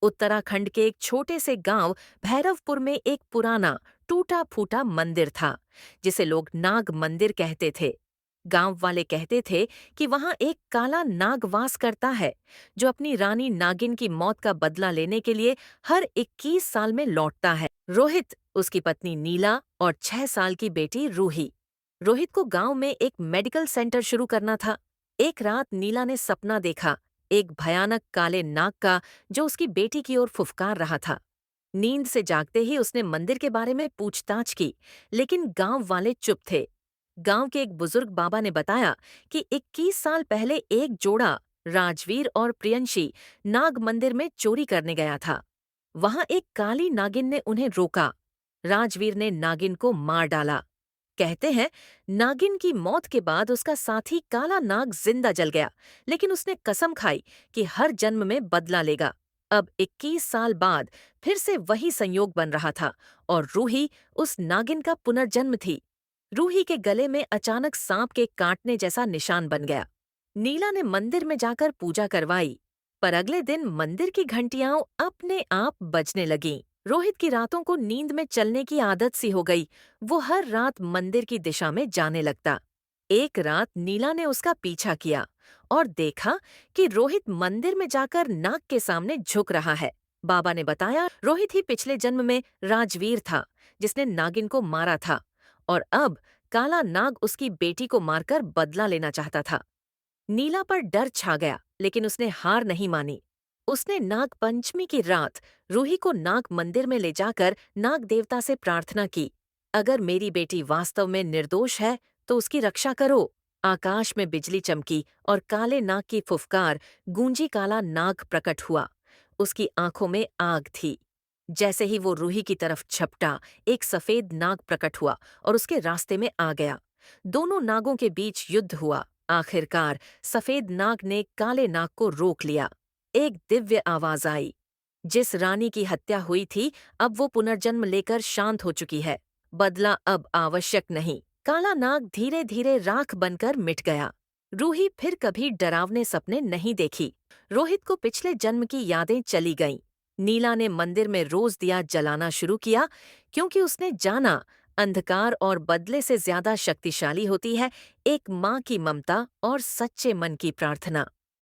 उत्तराखंड के एक छोटे से गांव भैरवपुर में एक पुराना टूटा फूटा मंदिर था, जिसे लोग नाग मंदिर कहते थे। गांव वाले कहते थे कि वहां एक काला नाग वास करता है, जो अपनी रानी नागिन की मौत का बदला लेने के लिए हर 21 साल में लौटता है। रोहित, उसकी पत्नी नीला और 6 साल की बेटी रूही। रोहित को गांव में एक मेडिकल सेंटर शुरू करना था। एक रात नीला ने सपना देखा, एक भयानक काले नाग का, जो उसकी बेटी की ओर फुफकार रहा था। नींद से जागते ही उसने मंदिर के बारे में पूछताछ की, लेकिन गांव वाले चुप थे। गांव के एक बुजुर्ग बाबा ने बताया कि 21 साल पहले एक जोड़ा, राजवीर और प्रियंशी, नाग मंदिर में चोरी करने गया था। वहां एक काली नागिन ने उन्हें रोका। राजवीर ने नागिन को मार डाला। कहते हैं, नागिन की मौत के बाद उसका साथी काला नाग जिंदा जल गया, लेकिन उसने कसम खाई कि हर जन्म में बदला लेगा। अब 21 साल बाद फिर से वही संयोग बन रहा था, और रूही उस नागिन का पुनर्जन्म थी। रूही के गले में अचानक सांप के काटने जैसा निशान बन गया। नीला ने मंदिर में जाकर पूजा करवाई, पर अगले दिन मंदिर की घंटियां अपने आप बजने लगीं। रोहित की रातों को नींद में चलने की आदत सी हो गई। वो हर रात मंदिर की दिशा में जाने लगता। एक रात नीला ने उसका पीछा किया और देखा कि रोहित मंदिर में जाकर नाग के सामने झुक रहा है। बाबा ने बताया, रोहित ही पिछले जन्म में राजवीर था, जिसने नागिन को मारा था, और अब काला नाग उसकी बेटी को मारकर बदला लेना चाहता था। नीला पर डर छा गया, लेकिन उसने हार नहीं मानी। उसने नाग पंचमी की रात रूही को नाग मंदिर में ले जाकर नाग देवता से प्रार्थना की, अगर मेरी बेटी वास्तव में निर्दोष है तो उसकी रक्षा करो। आकाश में बिजली चमकी और काले नाग की फुफकार गूंजी। काला नाग प्रकट हुआ। उसकी आंखों में आग थी। जैसे ही वो रूही की तरफ झपटा, एक सफेद नाग प्रकट हुआ और उसके रास्ते में आ गया। दोनों नागों के बीच युद्ध हुआ। आखिरकार सफेद नाग ने काले नाग को रोक लिया। एक दिव्य आवाज आई, जिस रानी की हत्या हुई थी, अब वो पुनर्जन्म लेकर शांत हो चुकी है। बदला अब आवश्यक नहीं। काला नाग धीरे धीरे राख बनकर मिट गया। रूही फिर कभी डरावने सपने नहीं देखी। रोहित को पिछले जन्म की यादें चली गईं। नीला ने मंदिर में रोज दिया जलाना शुरू किया, क्योंकि उसने जाना, अंधकार और बदले से ज्यादा शक्तिशाली होती है एक माँ की ममता और सच्चे मन की प्रार्थना।